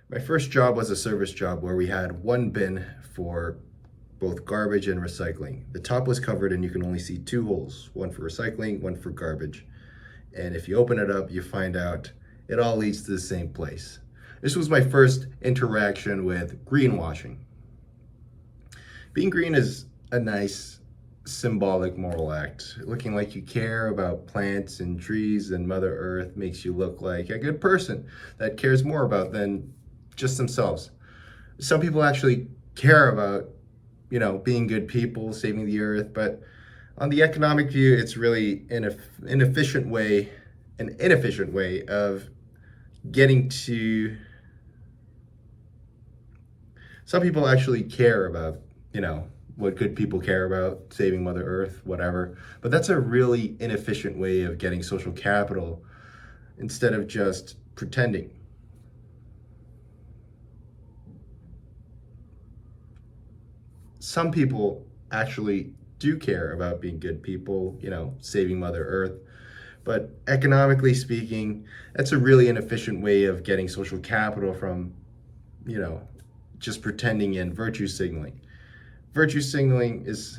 My first job was a service job where we had one bin for both garbage and recycling. The top was covered and you can only see two holes, one for recycling, one for garbage. And if you open it up, you find out it all leads to the same place. This was my first interaction with greenwashing. Being green is a nice symbolic moral act. Looking like you care about plants and trees and Mother Earth makes you look like a good person that cares more about than just themselves. Some people actually care about, being good people, saving the earth, but on the economic view, it's really an inefficient way of getting to. Some people actually care about, what good people care about, saving Mother Earth, whatever. But that's a really inefficient way of getting social capital instead of just pretending. Some people actually do care about being good people, saving Mother Earth. But economically speaking, that's a really inefficient way of getting social capital from, just pretending and virtue signaling. Virtue signaling is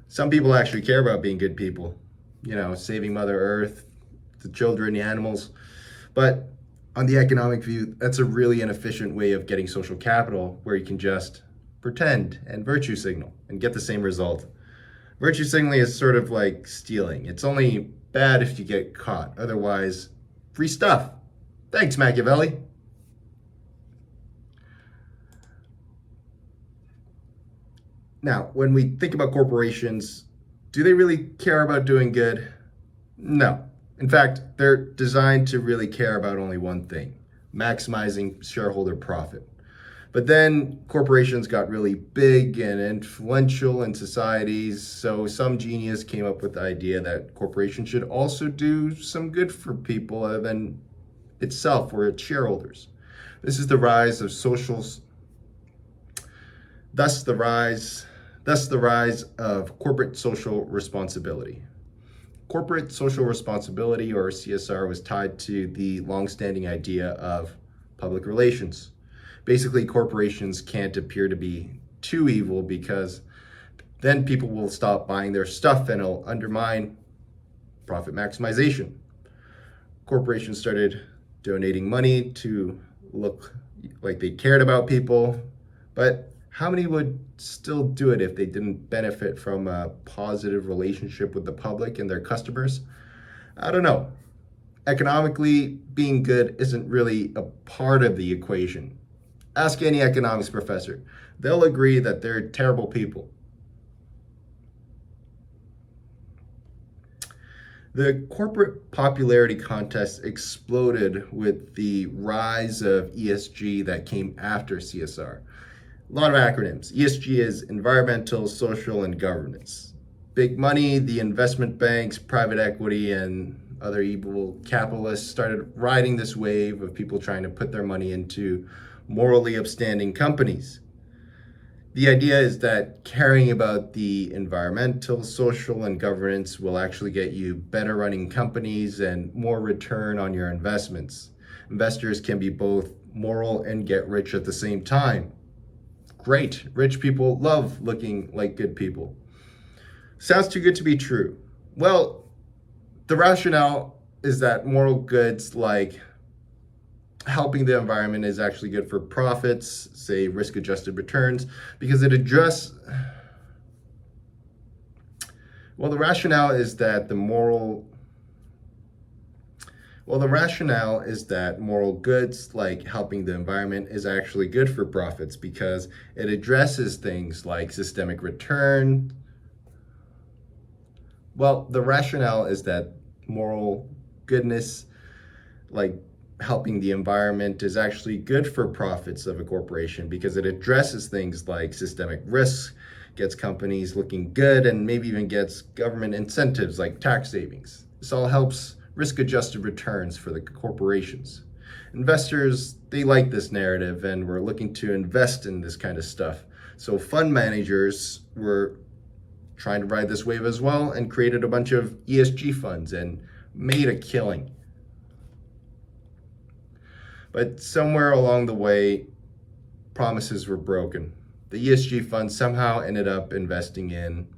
some people actually care about being good people, saving Mother Earth, the children, the animals. But on the economic view, that's a really inefficient way of getting social capital where you can just pretend and virtue signal and get the same result. Virtue signaling is sort of like stealing. It's only bad if you get caught. Otherwise, free stuff. Thanks, Machiavelli. Now, when we think about corporations, do they really care about doing good? No. In fact, they're designed to really care about only one thing: maximizing shareholder profit. But then corporations got really big and influential in societies, so some genius came up with the idea that corporations should also do some good for people other than itself or its shareholders. This is the rise of socials, thus the rise of corporate social responsibility. Corporate social responsibility, or CSR, was tied to the long-standing idea of public relations. Basically, corporations can't appear to be too evil because then people will stop buying their stuff and it'll undermine profit maximization. Corporations started donating money to look like they cared about people, but how many would still do it if they didn't benefit from a positive relationship with the public and their customers? I don't know. Economically, being good isn't really a part of the equation. Ask any economics professor. They'll agree that they're terrible people. The corporate popularity contest exploded with the rise of ESG that came after CSR. A lot of acronyms. ESG is environmental, social, and governance. Big money, the investment banks, private equity, and other evil capitalists started riding this wave of people trying to put their money into morally upstanding companies. The idea is that caring about the environmental, social, and governance will actually get you better running companies and more return on your investments. Investors can be both moral and get rich at the same time. Great. Rich people love looking like good people. Sounds too good to be true. Well, the rationale is that moral goods like helping the environment is actually good for profits, say risk-adjusted returns, because it addresses. Well, the rationale is that moral goods like helping the environment is actually good for profits because it addresses things like systemic return. Well, the rationale is that moral goodness, like helping the environment, is actually good for profits of a corporation because it addresses things like systemic risks, gets companies looking good, and maybe even gets government incentives like tax savings. This all helps risk-adjusted returns for the corporations. Investors, they like this narrative and were looking to invest in this kind of stuff. So fund managers were trying to ride this wave as well and created a bunch of ESG funds and made a killing. But somewhere along the way, promises were broken. The ESG fund somehow ended up investing in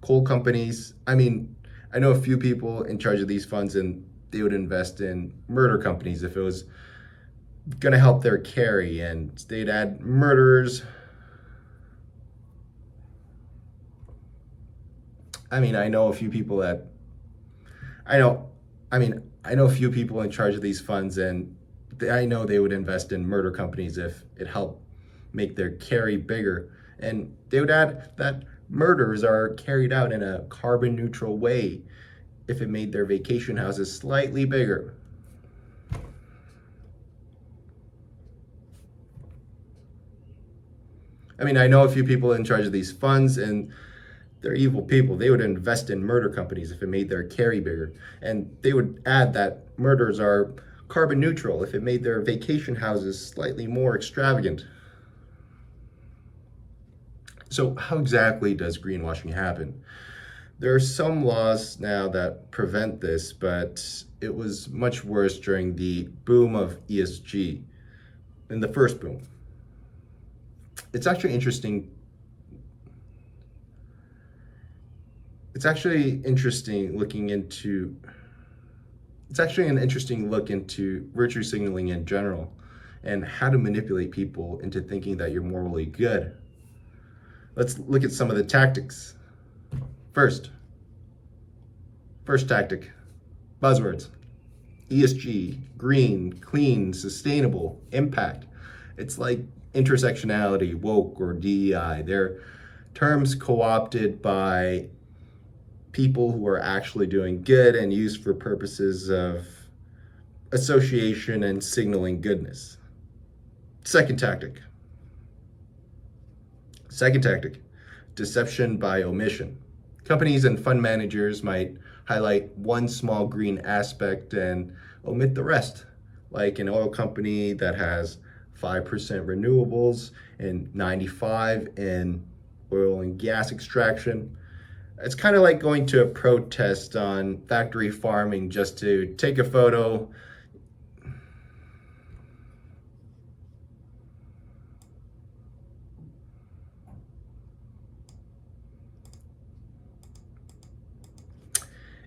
coal companies. I mean, I know a few people in charge of these funds, and they would invest in murder companies if it was going to help their carry, and they'd add murderers. I mean, I know a few people that I know. I know a few people in charge of these funds, and I know they would invest in murder companies if it helped make their carry bigger. And they would add that murders are carried out in a carbon neutral way if it made their vacation houses slightly bigger. I mean, I know a few people in charge of these funds, and they're evil people. They would invest in murder companies if it made their carry bigger. And they would add that murders are carbon neutral if it made their vacation houses slightly more extravagant. So, how exactly does greenwashing happen? There are some laws now that prevent this, but it was much worse during the boom of ESG, in the first boom. It's actually interesting. It's actually interesting looking into. It's actually an interesting look into virtue signaling in general and how to manipulate people into thinking that you're morally good. Let's look at some of the tactics. First tactic, buzzwords. ESG, green, clean, sustainable, impact. It's like intersectionality, woke, or DEI. They're terms co-opted by people who are actually doing good and used for purposes of association and signaling goodness. Second tactic, deception by omission. Companies and fund managers might highlight one small green aspect and omit the rest, like an oil company that has 5% renewables and 95 in oil and gas extraction. It's kind of like going to a protest on factory farming just to take a photo.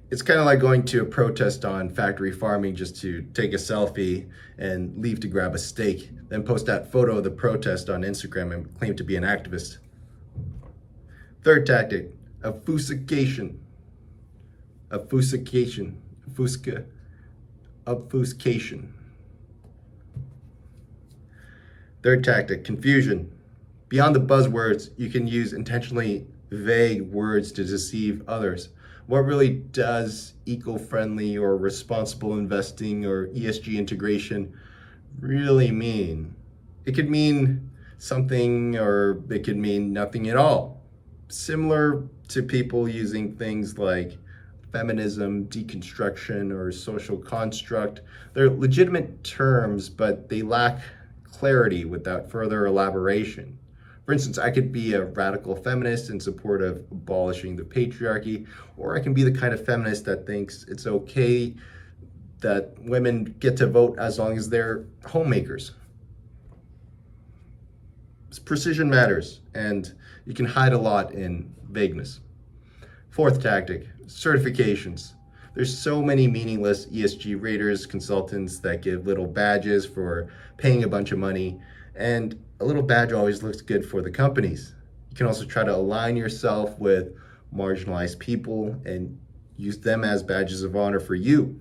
It's kind of like going to a protest on factory farming just to take a selfie and leave to grab a steak, then post that photo of the protest on Instagram and claim to be an activist. Third tactic, obfuscation. Obfuscation. Third tactic, confusion. Beyond the buzzwords, you can use intentionally vague words to deceive others. What really does eco-friendly or responsible investing or ESG integration really mean? It could mean something or it could mean nothing at all. Similar to people using things like feminism, deconstruction, or social construct. They're legitimate terms, but they lack clarity without further elaboration. For instance, I could be a radical feminist in support of abolishing the patriarchy, or I can be the kind of feminist that thinks it's okay that women get to vote as long as they're homemakers. Precision matters, and you can hide a lot in vagueness. Fourth tactic, certifications. There's so many meaningless ESG raters, consultants that give little badges for paying a bunch of money, and a little badge always looks good for the companies. You can also try to align yourself with marginalized people and use them as badges of honor for you.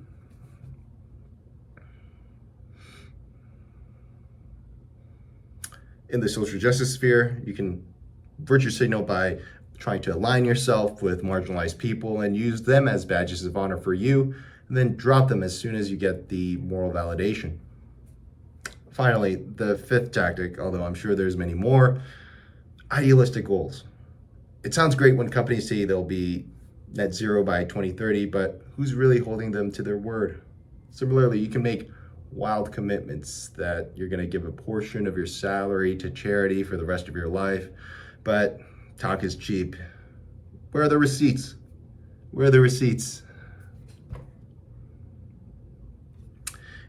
In the social justice sphere, you can virtue signal by trying to align yourself with marginalized people and use them as badges of honor for you, and then drop them as soon as you get the moral validation. Finally, the fifth tactic, although I'm sure there's many more, idealistic goals. It sounds great when companies say they'll be net zero by 2030, but who's really holding them to their word? Similarly, you can make wild commitments that you're going to give a portion of your salary to charity for the rest of your life, but talk is cheap. Where are the receipts? Where are the receipts?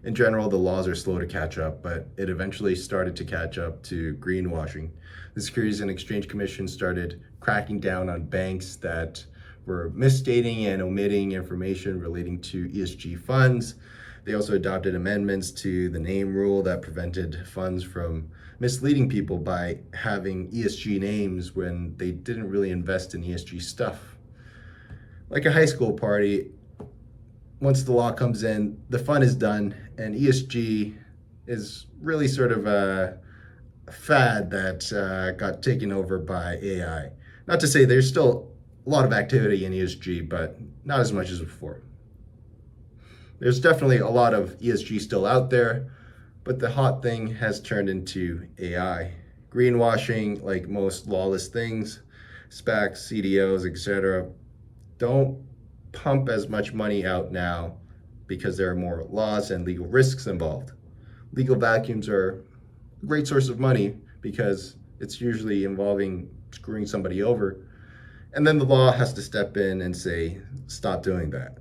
In general, the laws are slow to catch up, but it eventually started to catch up to greenwashing. The Securities and Exchange Commission started cracking down on banks that were misstating and omitting information relating to ESG funds. They also adopted amendments to the name rule that prevented funds from misleading people by having ESG names when they didn't really invest in ESG stuff. Like a high school party, once the law comes in, the fun is done, and ESG is really sort of a fad that got taken over by AI. Not to say there's still a lot of activity in ESG, but not as much as before. There's definitely a lot of ESG still out there, but the hot thing has turned into AI. Greenwashing, like most lawless things, SPACs, CDOs, etc., don't pump as much money out now because there are more laws and legal risks involved. Legal vacuums are a great source of money because it's usually involving screwing somebody over. And then the law has to step in and say, stop doing that.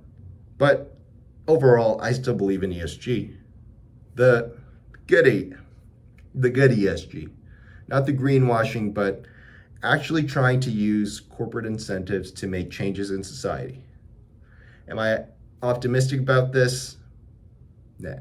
But overall, I still believe in ESG. The good ESG. Not the greenwashing, but actually trying to use corporate incentives to make changes in society. Am I optimistic about this? Nah.